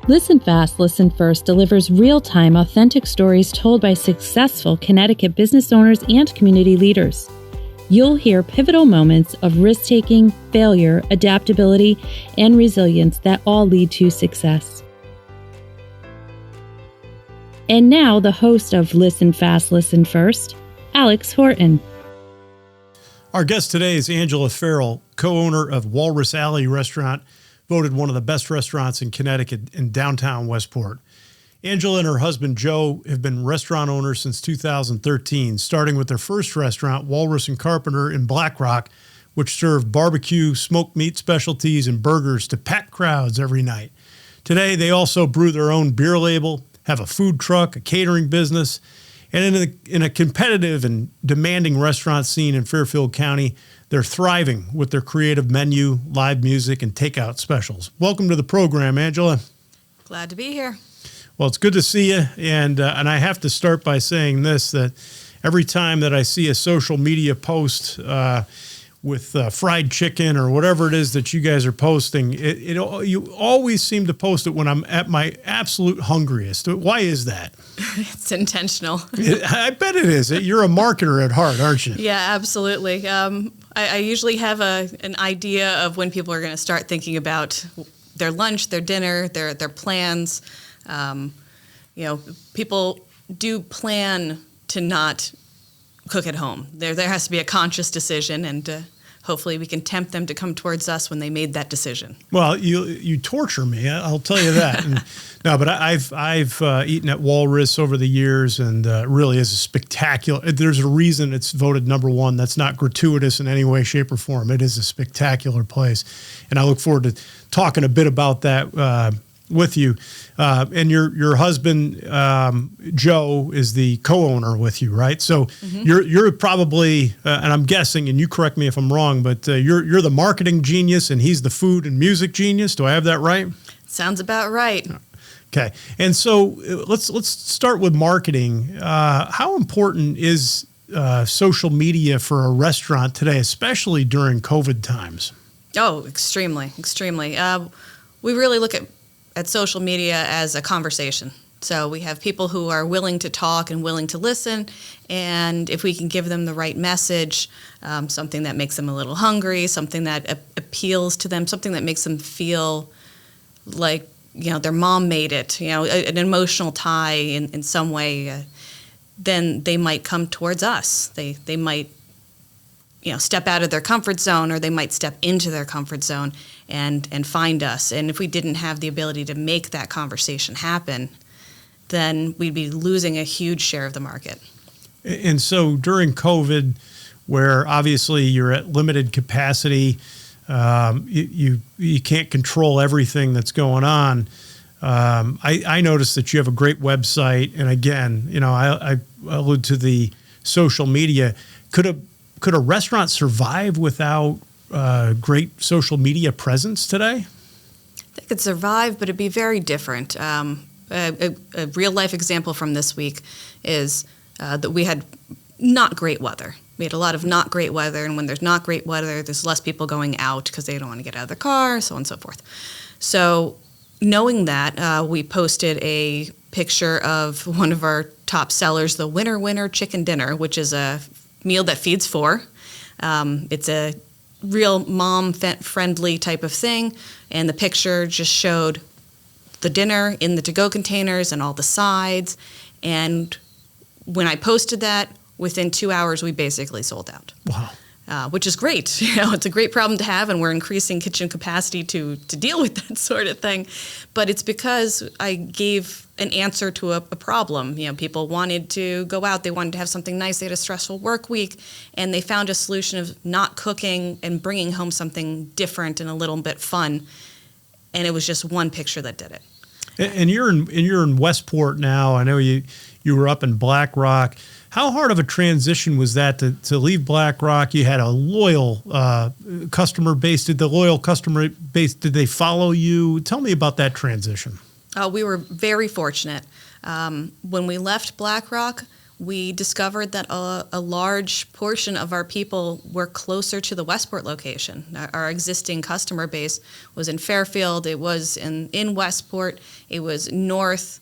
Listen Fast, Listen First delivers real-time, authentic stories told by successful Connecticut business owners and community leaders. You'll hear pivotal moments of risk-taking, failure, adaptability, and resilience that all lead to success. And now, the host of Listen Fast, Listen First, Alex Horton. Our guest today is Angela Farrell, co-owner of Walrus Alley Restaurant, voted one of the best restaurants in Connecticut in downtown Westport. Angela and her husband, Joe, have been restaurant owners since 2013, starting with their first restaurant, Walrus and Carpenter in Black Rock, which served barbecue, smoked meat specialties, and burgers to packed crowds every night. Today, they also brew their own beer label, have a food truck, a catering business, and in a competitive and demanding restaurant scene in Fairfield County, they're thriving with their creative menu, live music, and takeout specials. Welcome to the program, Angela. Glad to be here. Well, it's good to see you, and I have to start by saying this, that every time that I see a social media post with fried chicken or whatever it is that you guys are posting, you always seem to post it when I'm at my absolute hungriest. Why is that? It's intentional. I bet it is. You're a marketer at heart, aren't you? Yeah, absolutely. I usually have an idea of when people are going to start thinking about their lunch, their dinner, their plans. People do plan to not cook at home. There has to be a conscious decision, and hopefully we can tempt them to come towards us when they made that decision. Well, you torture me, I'll tell you that. But I've eaten at Walrus over the years, and really is a spectacular. There's a reason it's voted number one. That's not gratuitous in any way, shape, or form. It is a spectacular place, and I look forward to talking a bit about that with you. And your husband, Joe, is the co-owner with you, right? So you're probably, and I'm guessing, and you correct me if I'm wrong, but you're the marketing genius and he's the food and music genius. Do I have that right? Sounds about right. Okay. And so let's start with marketing. How important is social media for a restaurant today, especially during COVID times? Oh, extremely. We really look at social media as a conversation. So we have people who are willing to talk and willing to listen, and if we can give them the right message, something that makes them a little hungry, something that appeals to them, something that makes them feel like their mom made it, an emotional tie in some way, then they might come towards us. They might step out of their comfort zone, or they might step into their comfort zone and find us. And if we didn't have the ability to make that conversation happen, then we'd be losing a huge share of the market. And so during COVID, where obviously you're at limited capacity, you can't control everything that's going on. I noticed that you have a great website. And again, I allude to the social media. Could a restaurant survive without great social media presence today? They could survive, but it'd be very different. A real-life example from this week is that we had not great weather. We had a lot of not great weather, and when there's not great weather, there's less people going out because they don't want to get out of their car, so on and so forth. So knowing that, we posted a picture of one of our top sellers, the Winner Chicken Dinner, which is a meal that feeds four. It's a real mom-friendly type of thing, and the picture just showed the dinner in the to-go containers and all the sides. And when I posted that, within 2 hours, we basically sold out. Wow. Which is great. It's a great problem to have, and we're increasing kitchen capacity to deal with that sort of thing. But it's because I gave an answer to a problem. People wanted to go out. They wanted to have something nice. They had a stressful work week, and they found a solution of not cooking and bringing home something different and a little bit fun. And it was just one picture that did it. And you're in Westport now. I know you were up in Black Rock. How hard of a transition was that to leave Black Rock? You had a loyal customer base. Did the loyal customer base, did they follow you? Tell me about that transition. We were very fortunate. When we left Black Rock, we discovered that a large portion of our people were closer to the Westport location. Our existing customer base was in Fairfield, it was in Westport, it was north,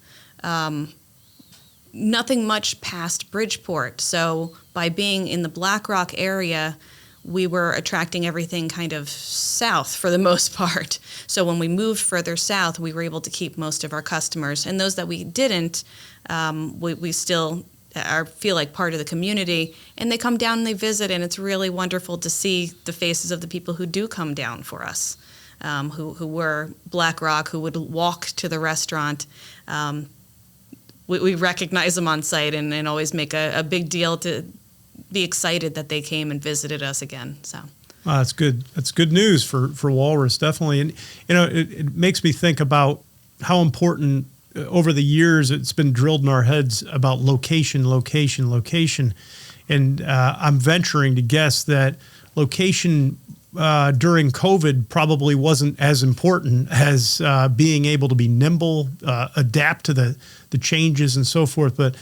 nothing much past Bridgeport. So by being in the Black Rock area, we were attracting everything kind of south for the most part. So when we moved further south, we were able to keep most of our customers. And those that we didn't, we still feel like part of the community, and they come down and they visit, and it's really wonderful to see the faces of the people who do come down for us, who were Black Rock, who would walk to the restaurant. We recognize them on site and always make a big deal to be excited that they came and visited us again. So. That's good. That's good news for Walrus, definitely. And it makes me think about how important over the years it's been drilled in our heads about location. And I'm venturing to guess that location during COVID probably wasn't as important as being able to be nimble, adapt to the changes and so forth. But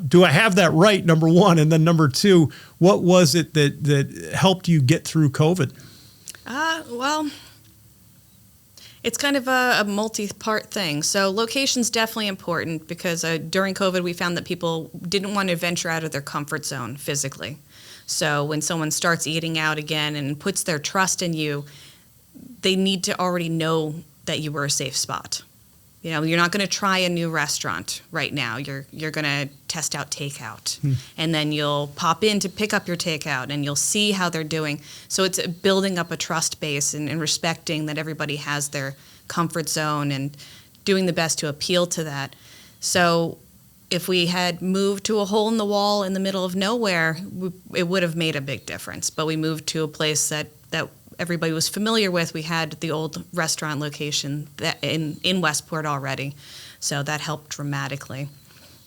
do I have that right, number one? And then number two, what was it that helped you get through COVID? Well, it's kind of a multi-part thing. So location's definitely important because during COVID we found that people didn't want to venture out of their comfort zone physically. So when someone starts eating out again and puts their trust in you, they need to already know that you were a safe spot. You know, you're not going to try a new restaurant right now. You're going to test out takeout. And then you'll pop in to pick up your takeout and you'll see how they're doing. So it's building up a trust base and respecting that everybody has their comfort zone and doing the best to appeal to that. So if we had moved to a hole in the wall in the middle of nowhere, it would have made a big difference. But we moved to a place that everybody was familiar with. We had the old restaurant location in Westport already, so that helped dramatically.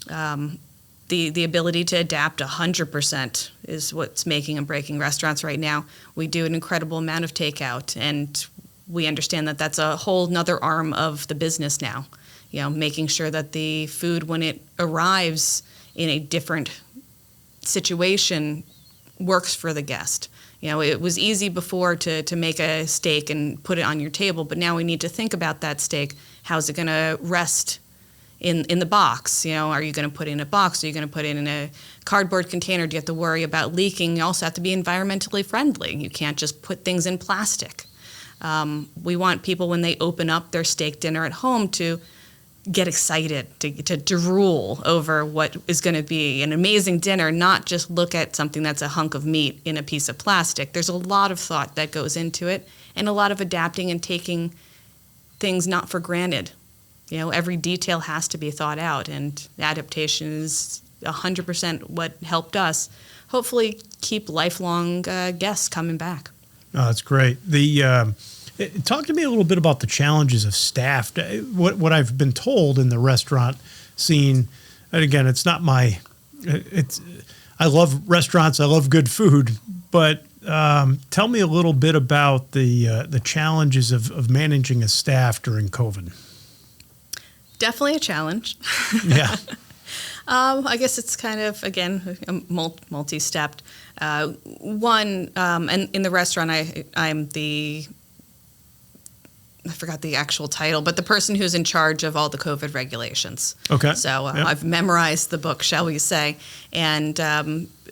The ability to adapt 100% is what's making and breaking restaurants right now. We do an incredible amount of takeout, and we understand that that's a whole nother arm of the business now. You know, making sure that the food, when it arrives in a different situation, works for the guest. You know, it was easy before to make a steak and put it on your table, but now we need to think about that steak. How's it going to rest in the box? You know, are you going to put it in a box? Are you going to put it in a cardboard container? Do you have to worry about leaking? You also have to be environmentally friendly. You can't just put things in plastic. We want people, when they open up their steak dinner at home, to get excited, to drool over what is going to be an amazing dinner, not just look at something that's a hunk of meat in a piece of plastic. There's a lot of thought that goes into it, and a lot of adapting and taking things not for granted. You know, every detail has to be thought out, and adaptation is 100% what helped us hopefully keep lifelong guests coming back. Oh, that's great. Talk to me a little bit about the challenges of staff. What I've been told in the restaurant scene, and again, it's not I love restaurants, I love good food, but tell me a little bit about the challenges of managing a staff during COVID. Definitely a challenge. Yeah. I guess it's kind of, again, multi-stepped. One, and in the restaurant, I'm I forgot the actual title, but the person who's in charge of all the COVID regulations. Okay. So Yep. I've memorized the book, shall we say, and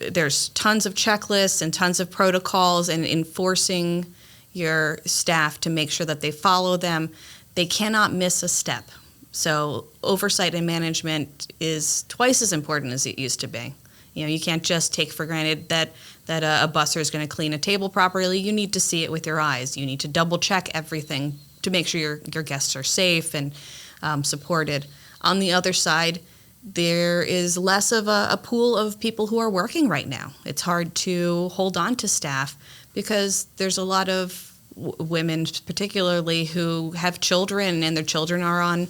there's tons of checklists and tons of protocols and enforcing your staff to make sure that they follow them. They cannot miss a step. So oversight and management is twice as important as it used to be. You know, you can't just take for granted that a busser is going to clean a table properly. You need to see it with your eyes. You need to double check everything to make sure your guests are safe and supported. On the other side, there is less of a pool of people who are working right now. It's hard to hold on to staff because there's a lot of women particularly who have children, and their children are on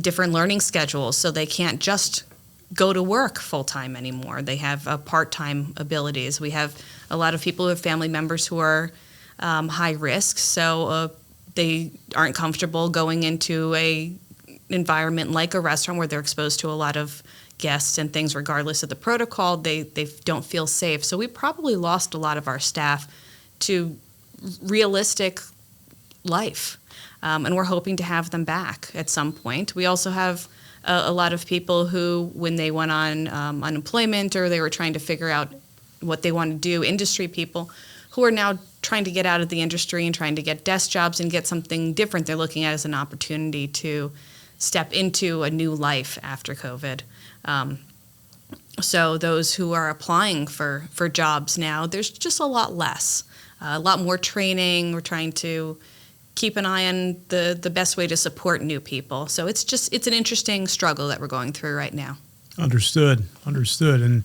different learning schedules, so they can't just go to work full-time anymore. They have part-time abilities. We have a lot of people who have family members who are high risk, so they aren't comfortable going into a environment like a restaurant where they're exposed to a lot of guests and things regardless of the protocol. They don't feel safe. So we probably lost a lot of our staff to realistic life. And we're hoping to have them back at some point. We also have a lot of people who, when they went on unemployment or they were trying to figure out what they want to do, industry people who are now trying to get out of the industry and trying to get desk jobs and get something different. They're looking at it as an opportunity to step into a new life after COVID. So those who are applying for jobs now, there's just a lot less, a lot more training. We're trying to keep an eye on the best way to support new people. So it's an interesting struggle that we're going through right now. Understood. And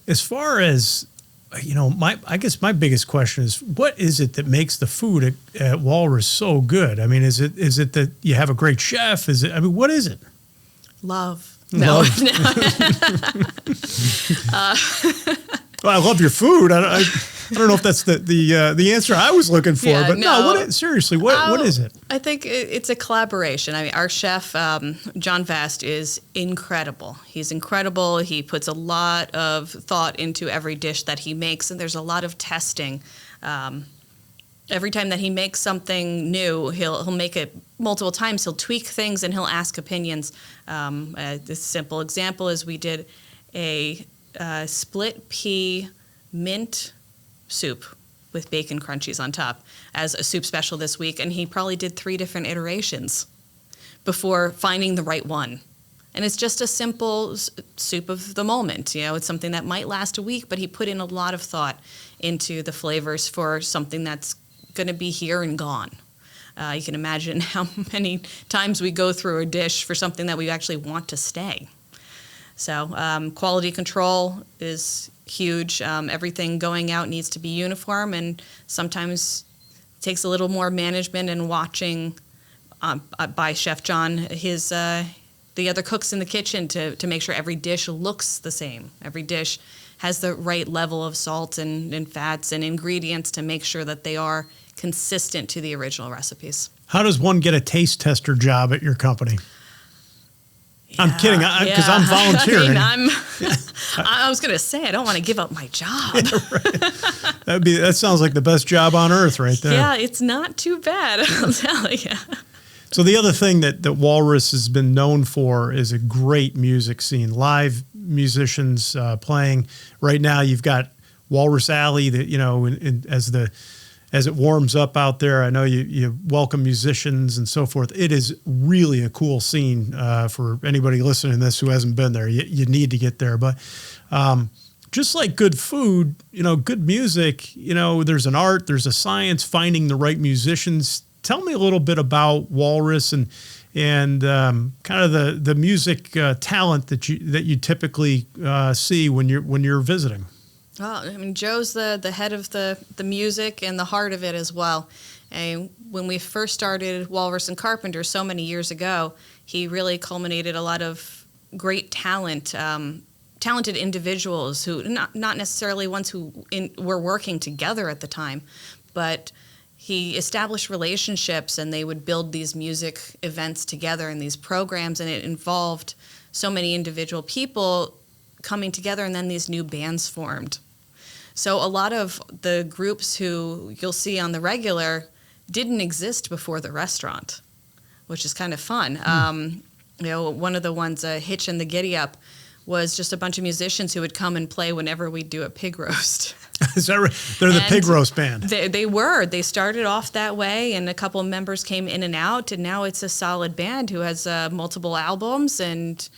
as far as, I guess my biggest question is, what is it that makes the food at Walrus so good? I mean, is it that you have a great chef? What is it? Love. No. Well, I love your food. I don't know if that's the answer I was looking for, but no. Seriously, what is it? I think it's a collaboration. I mean, our chef, John Vast, is incredible. He's incredible. He puts a lot of thought into every dish that he makes, and there's a lot of testing. Every time that he makes something new, he'll make it multiple times. He'll tweak things and he'll ask opinions. This simple example is we did a split pea mint soup with bacon crunchies on top as a soup special this week, and he probably did 3 different iterations before finding the right one. And it's just a simple soup of the moment. It's something that might last a week, but he put in a lot of thought into the flavors for something that's going to be here and gone. You can imagine how many times we go through a dish for something that we actually want to stay. So quality control is huge. Everything going out needs to be uniform, and sometimes it takes a little more management and watching by Chef John, the other cooks in the kitchen to make sure every dish looks the same. Every dish has the right level of salt and fats and ingredients to make sure that they are consistent to the original recipes. How does one get a taste tester job at your company? Yeah, I'm kidding, because I'm volunteering. I was going to say, I don't want to give up my job. Yeah, right. That sounds like the best job on earth right there. Yeah, it's not too bad, I'll tell you. So the other thing that Walrus has been known for is a great music scene, live musicians playing. Right now you've got Walrus Alley that, as it warms up out there, I know you welcome musicians and so forth. It is really a cool scene for anybody listening to this who hasn't been there. You need to get there. But just like good food, good music, there's an art, there's a science, finding the right musicians. Tell me a little bit about Walrus and kind of the music talent that you typically see when you're visiting. Well, I mean, Joe's the head of the music and the heart of it as well. And when we first started Walrus and Carpenter so many years ago, he really culminated a lot of great talent, talented individuals who not necessarily ones who were working together at the time, but he established relationships, and they would build these music events together and these programs, and it involved so many individual people coming together, and then these new bands formed. So a lot of the groups who you'll see on the regular didn't exist before the restaurant, which is kind of fun. One of the ones, Hitch and the Giddy Up, was just a bunch of musicians who would come and play whenever we'd do a pig roast. Is that right? They're the pig roast band. They were. They started off that way, and a couple of members came in and out, and now it's a solid band who has multiple albums and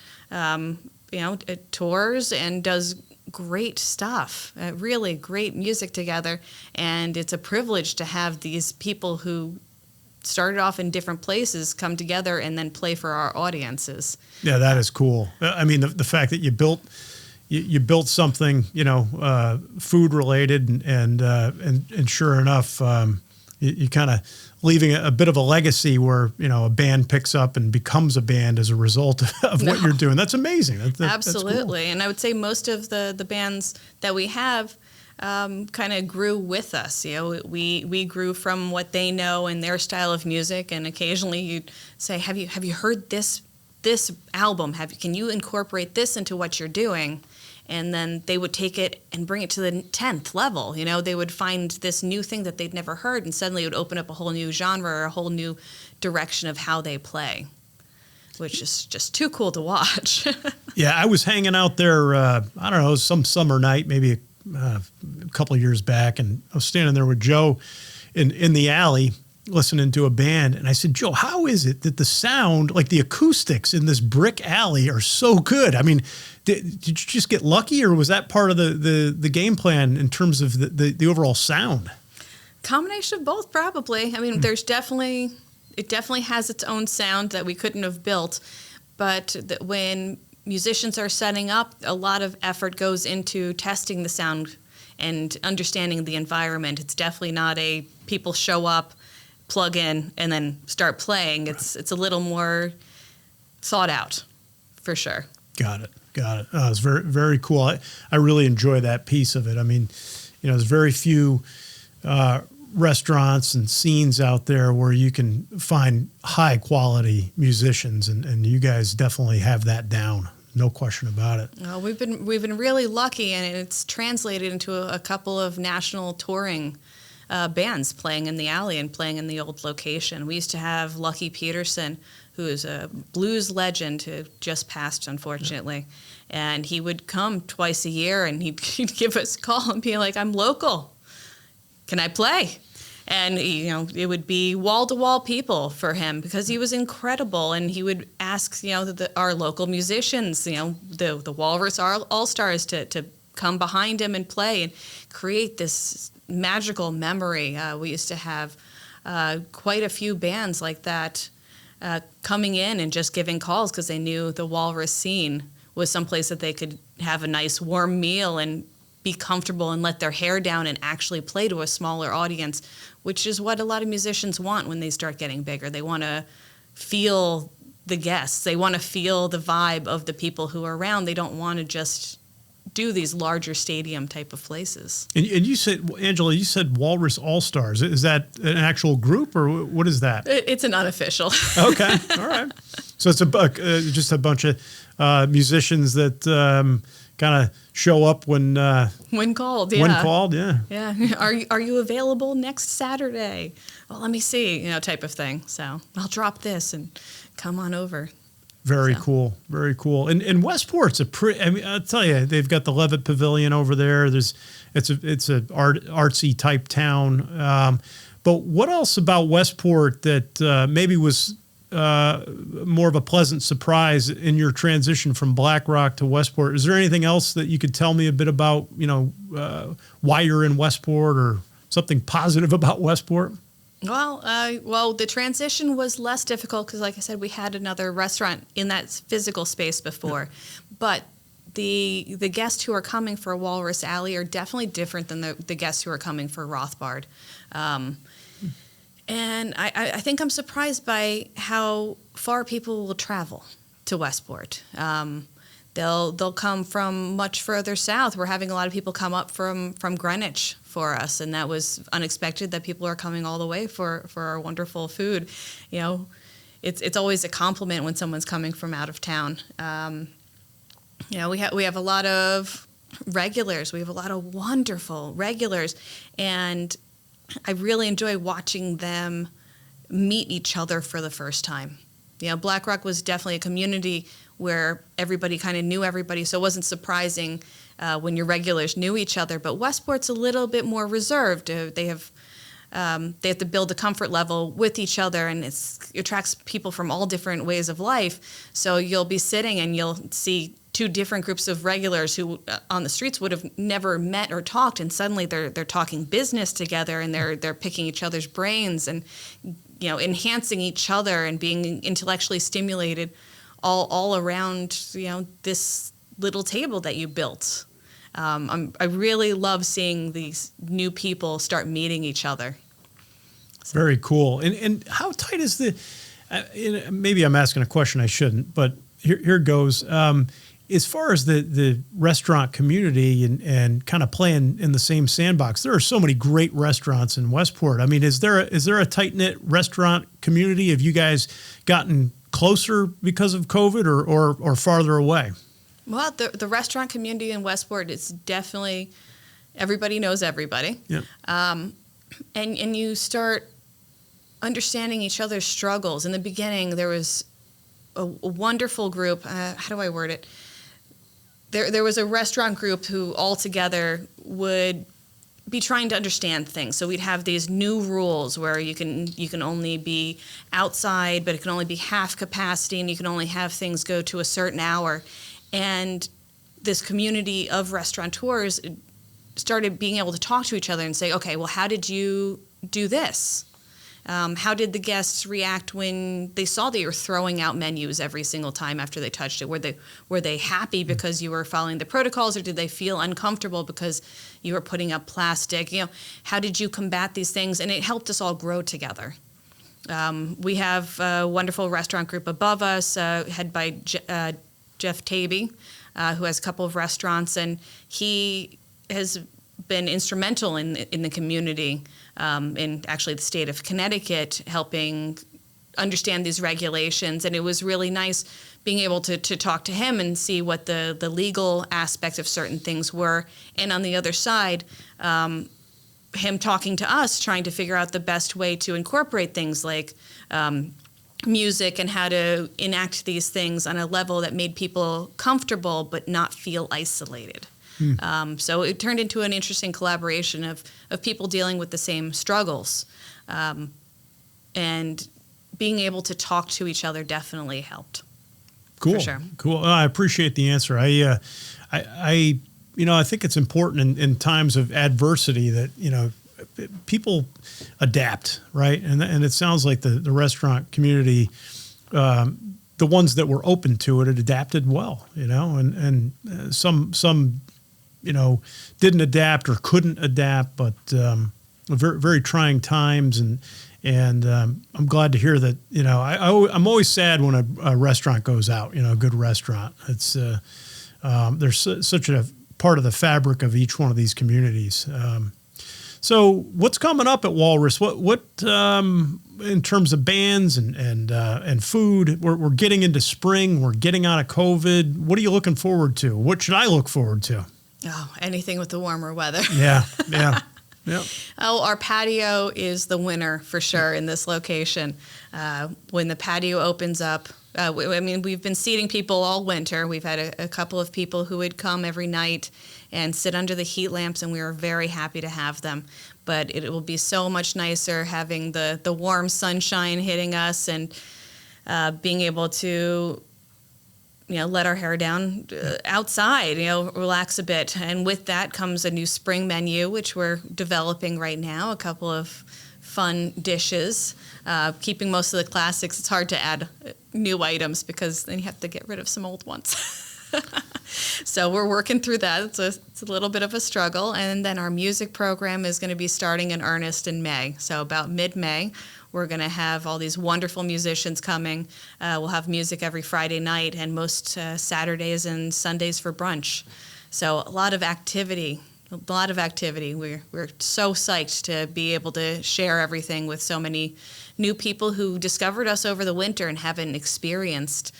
tours and does great stuff, really great music together. And it's a privilege to have these people who started off in different places come together and then play for our audiences. Yeah, that is cool. I mean, the fact that you built something, food related, and sure enough, you kind of leaving a bit of a legacy where, a band picks up and becomes a band as a result of what you're doing. That's amazing. Absolutely. That's cool. And I would say most of the bands that we have kind of grew with us. We grew from what they know and their style of music, and occasionally you'd say, have you heard this this album? Can you incorporate this into what you're doing? And then they would take it and bring it to the 10th level. You know, they would find this new thing that they'd never heard, and suddenly it would open up a whole new genre or a whole new direction of how they play, which is just too cool to watch. Yeah, I was hanging out there, I don't know, some summer night, maybe a couple of years back, and I was standing there with Joe in the alley listening to a band, and I said, Joe, how is it that the sound, like the acoustics in this brick alley are so good? I mean, did you just get lucky, or was that part of the game plan in terms of the overall sound? Combination of both, probably. I mean, it definitely has its own sound that we couldn't have built, but when musicians are setting up, a lot of effort goes into testing the sound and understanding the environment. It's definitely not a people show up, plug in, and then start playing. It's a little more thought out, for sure. Got it. Oh, it's very, very cool. I really enjoy that piece of it. I mean, you know, there's very few restaurants and scenes out there where you can find high quality musicians, and you guys definitely have that down. No question about it. Well, we've been really lucky, and it's translated into a couple of national touring bands playing in the alley and playing in the old location. We used to have Lucky Peterson, who is a blues legend who just passed, unfortunately. Yeah. And he would come twice a year, and he'd give us a call and be like, I'm local. Can I play? And, you know, it would be wall-to-wall people for him because he was incredible. And he would ask, you know, our local musicians, you know, the Walrus All-Stars to come behind him and play and create this magical memory. We used to have quite a few bands like that coming in and just giving calls because they knew the Walrus scene was someplace that they could have a nice warm meal and be comfortable and let their hair down and actually play to a smaller audience, which is what a lot of musicians want when they start getting bigger. They want to feel the guests. They want to feel the vibe of the people who are around. They don't want to just do these larger stadium type of places. And you said, Angela, you said Walrus All-Stars. Is that an actual group, or what is that? It's an unofficial. Okay, all right. So it's just a bunch of musicians that kind of show up when called. Yeah. When called, yeah. Yeah. Are you available next Saturday? Well, let me see, you know, type of thing. So I'll drop this and come on over. Very cool. Very cool. And Westport's I mean, I'll tell you, they've got the Levitt Pavilion over there. It's a artsy type town. But what else about Westport that maybe was more of a pleasant surprise in your transition from Black Rock to Westport? Is there anything else that you could tell me a bit about, you know, why you're in Westport or something positive about Westport? Well, the transition was less difficult because, like I said, we had another restaurant in that physical space before. Yeah. But the guests who are coming for Walrus Alley are definitely different than the guests who are coming for Rothbard. And I think I'm surprised by how far people will travel to Westport. They'll come from much further south. We're having a lot of people come up from Greenwich for us, and that was unexpected that people are coming all the way for our wonderful food. You know, it's always a compliment when someone's coming from out of town. You know, we have a lot of regulars. We have a lot of wonderful regulars, and I really enjoy watching them meet each other for the first time. You know, Black Rock was definitely a community where everybody kind of knew everybody, so it wasn't surprising when your regulars knew each other. But Westport's a little bit more reserved. They have to build a comfort level with each other, and it attracts people from all different ways of life. So you'll be sitting and you'll see two different groups of regulars who on the streets would have never met or talked, and suddenly they're talking business together, and they're picking each other's brains and, you know, enhancing each other and being intellectually stimulated all around, you know, this little table that you built. I really love seeing these new people start meeting each other. So. Very cool. And how tight is maybe I'm asking a question I shouldn't, but here goes. As far as the restaurant community and kind of playing in the same sandbox, there are so many great restaurants in Westport. I mean, is there a tight-knit restaurant community? Have you guys gotten closer because of COVID or farther away? Well, the restaurant community in Westport is definitely, everybody knows everybody. Yeah. And you start understanding each other's struggles. In the beginning, there was a wonderful group. How do I word it? There was a restaurant group who all together would be trying to understand things. So we'd have these new rules where you can only be outside, but it can only be half capacity, and you can only have things go to a certain hour. And this community of restaurateurs started being able to talk to each other and say, okay, well, how did you do this? How did the guests react when they saw that you were throwing out menus every single time after they touched it? Were they happy because you were following the protocols, or did they feel uncomfortable because you were putting up plastic? How did you combat these things? And it helped us all grow together. We have a wonderful restaurant group above us, headed by Jeff Taby, who has a couple of restaurants, and he has been instrumental in the community, in actually the state of Connecticut, helping understand these regulations. And it was really nice being able to talk to him and see what the legal aspects of certain things were. And on the other side, him talking to us, trying to figure out the best way to incorporate things like music and how to enact these things on a level that made people comfortable but not feel isolated. So it turned into an interesting collaboration of people dealing with the same struggles. And being able to talk to each other definitely helped. Cool. For sure. Cool. I appreciate the answer. I think it's important in times of adversity that, people adapt, right? And it sounds like the restaurant community, the ones that were open to it, adapted well, and some didn't adapt or couldn't adapt, but very, very trying times. And I'm glad to hear that, I'm always sad when a restaurant goes out, a good restaurant. It's there's such a part of the fabric of each one of these communities. So what's coming up at Walrus? What in terms of bands and food? We're getting into spring. We're getting out of COVID. What are you looking forward to? What should I look forward to? Oh, anything with the warmer weather. Yeah. Oh, our patio is the winner for sure in this location. When the patio opens up, we've been seating people all winter. We've had a couple of people who would come every night and sit under the heat lamps, and we were very happy to have them. But it will be so much nicer having the warm sunshine hitting us and being able to let our hair down outside, relax a bit. And with that comes a new spring menu, which we're developing right now, a couple of fun dishes, keeping most of the classics. It's hard to add new items because then you have to get rid of some old ones. So we're working through that. It's a little bit of a struggle. And then our music program is going to be starting in earnest in May. So about mid-May, we're going to have all these wonderful musicians coming. We'll have music every Friday night and most Saturdays and Sundays for brunch. So a lot of activity. We're so psyched to be able to share everything with so many new people who discovered us over the winter and haven't experienced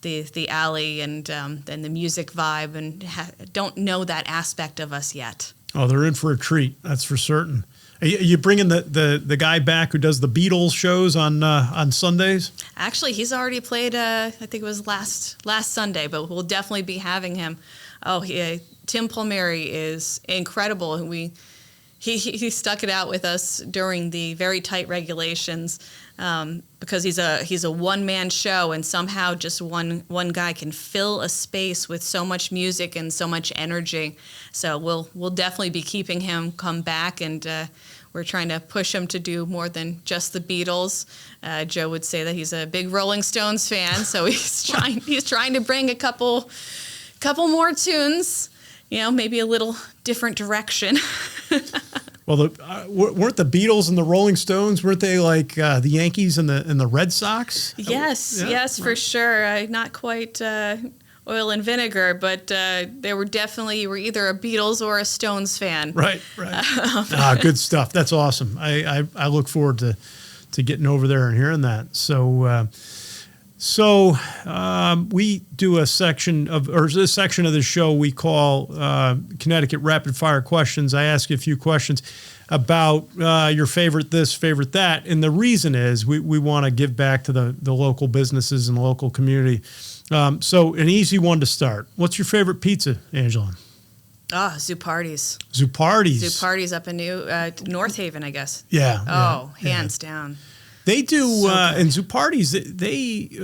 the alley and the music vibe and don't know that aspect of us yet. Oh, they're in for a treat. That's for certain. Are you bringing the guy back who does the Beatles shows on Sundays? Actually, he's already played. I think it was last Sunday, but we'll definitely be having him. Oh, Tim Palmieri is incredible. He stuck it out with us during the very tight regulations because he's a one-man show, and somehow just one guy can fill a space with so much music and so much energy. So we'll definitely be keeping him come back, and we're trying to push him to do more than just the Beatles. Joe would say that he's a big Rolling Stones fan, so he's trying to bring a couple more tunes. Maybe a little different direction. Well, weren't the Beatles and the Rolling Stones, weren't they like the Yankees and the Red Sox? Yes, for sure. Not quite oil and vinegar, but they were definitely, you were either a Beatles or a Stones fan. Right. Good stuff. That's awesome. I look forward to getting over there and hearing that. So So we do a section of the show we call Connecticut Rapid Fire Questions. I ask you a few questions about your favorite this, favorite that. And the reason is we want to give back to the local businesses and the local community. So an easy one to start. What's your favorite pizza, Angela? Zupardi's. Zupardi's. Zupardi's up in North Haven, I guess. Yeah. Oh, hands down. They do, So and Zupardi's, they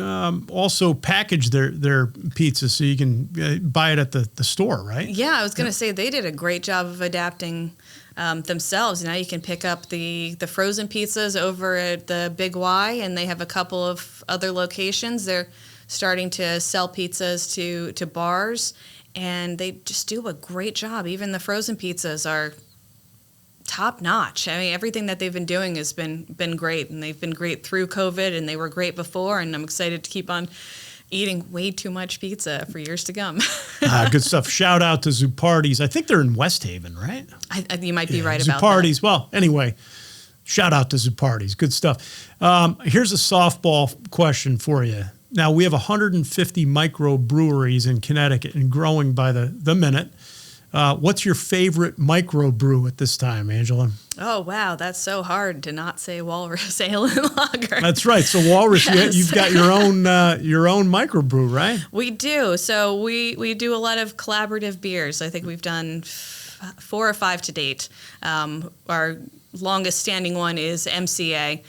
also package their pizza so you can buy it at the store, right? Yeah, I was going to say they did a great job of adapting themselves. Now you can pick up the frozen pizzas over at the Big Y, and they have a couple of other locations. They're starting to sell pizzas to bars, and they just do a great job. Even the frozen pizzas are top notch. I mean, everything that they've been doing has been great, and they've been great through COVID, and they were great before, and I'm excited to keep on eating way too much pizza for years to come. Good stuff. Shout out to Zupardi's. I think they're in West Haven, right? You might be right about Zupardi's. that. Well, anyway, shout out to Zupardi's. Good stuff. Here's a softball question for you. Now, we have 150 microbreweries in Connecticut and growing by the minute. What's your favorite microbrew at this time, Angela? Oh, wow. That's so hard to not say Walrus Ale and Lager. That's right. So Walrus, Yes. you've got your own microbrew, right? We do. So we do a lot of collaborative beers. I think we've done 4 or 5 to date. Our longest standing one is MCA.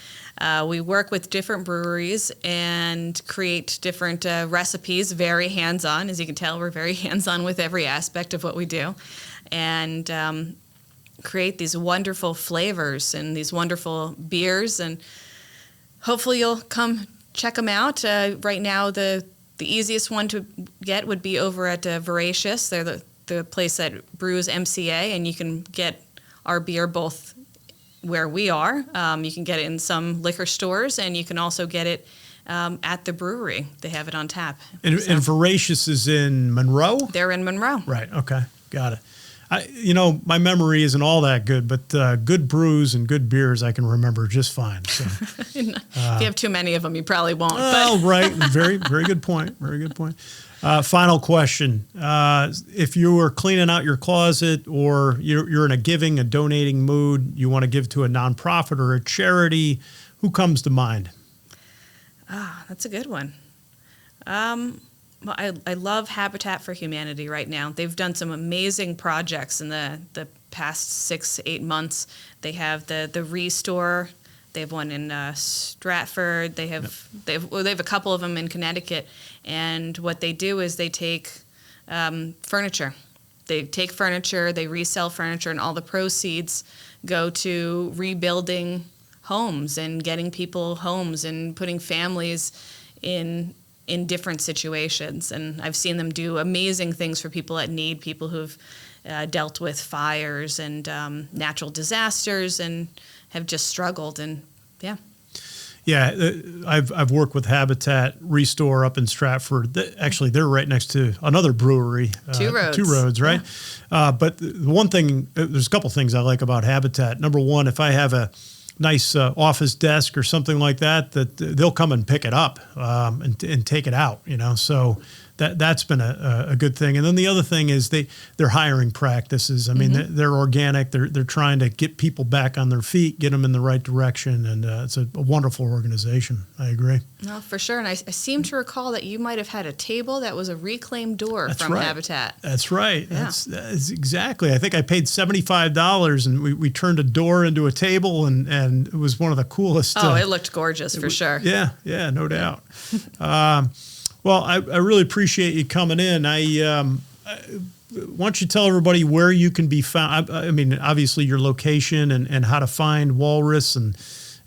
We work with different breweries and create different recipes, very hands-on. As you can tell, we're very hands-on with every aspect of what we do. And create these wonderful flavors and these wonderful beers. And hopefully you'll come check them out. Right now, the easiest one to get would be over at Voracious. They're the place that brews MCA, and you can get our beer both where we are. You can get it in some liquor stores, and you can also get it at the brewery. They have it on tap. And Voracious is in Monroe? They're in Monroe. Right. Okay. Got it. My memory isn't all that good, but good brews and good beers I can remember just fine. So, If you have too many of them, you probably won't. Oh, right. Very, very good point. Very good point. Final question. If you were cleaning out your closet or you're in a donating mood, you want to give to a nonprofit or a charity, who comes to mind? That's a good one. Well, I love Habitat for Humanity right now. They've done some amazing projects in the past 6-8 months. They have the Restore. They have one in Stratford. They have a couple of them in Connecticut. And what they do is they take furniture. They take furniture, they resell furniture, and all the proceeds go to rebuilding homes and getting people homes and putting families in different situations. And I've seen them do amazing things for people that need, people who've dealt with fires and natural disasters and have just struggled. And yeah. Yeah, I've worked with Habitat Restore up in Stratford. Actually, they're right next to another brewery. 2 roads. 2 roads, right? Yeah. But the one thing, there's a couple things I like about Habitat. Number one, if I have a nice office desk or something like that they'll come and pick it up and take it out, So that's been a good thing. And then the other thing is their hiring practices. I mean, they're organic. They're trying to get people back on their feet, get them in the right direction, and it's a wonderful organization. I agree. No, for sure. And I seem to recall that you might have had a table that was a reclaimed door from Habitat. That's right. Yeah. That's exactly. I think I paid $75, and we turned a door into a table, and it was one of the coolest. Oh, it looked gorgeous for sure. Yeah, no doubt. Well, I really appreciate you coming in. Why don't you tell everybody where you can be found? I mean, obviously your location and how to find Walrus, and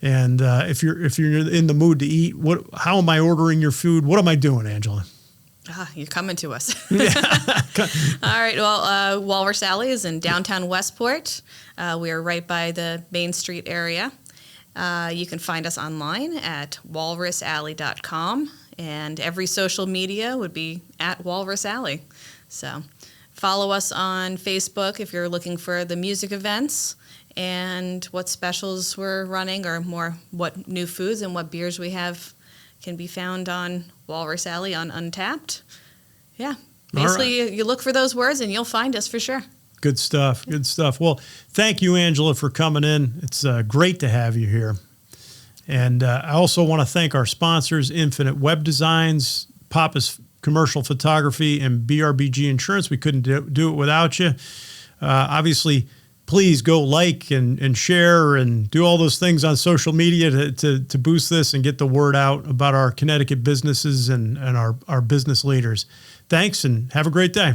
if you're in the mood to eat, how am I ordering your food? What am I doing, Angela? You're coming to us. All right. Well, Walrus Alley is in downtown Westport. We are right by the Main Street area. You can find us online at walrusalley.com, and every social media would be at Walrus Alley. So follow us on Facebook if you're looking for the music events and what specials we're running, or more what new foods and what beers we have can be found on Walrus Alley on Untapped. Yeah, basically you look for those words and you'll find us for sure. Good stuff. Good stuff. Well, thank you, Angela, for coming in. It's great to have you here. And I also want to thank our sponsors, Infinite Web Designs, Papa's Commercial Photography, and BRBG Insurance. We couldn't do it without you. Obviously, please go like and share and do all those things on social media to boost this and get the word out about our Connecticut businesses and our business leaders. Thanks, and have a great day.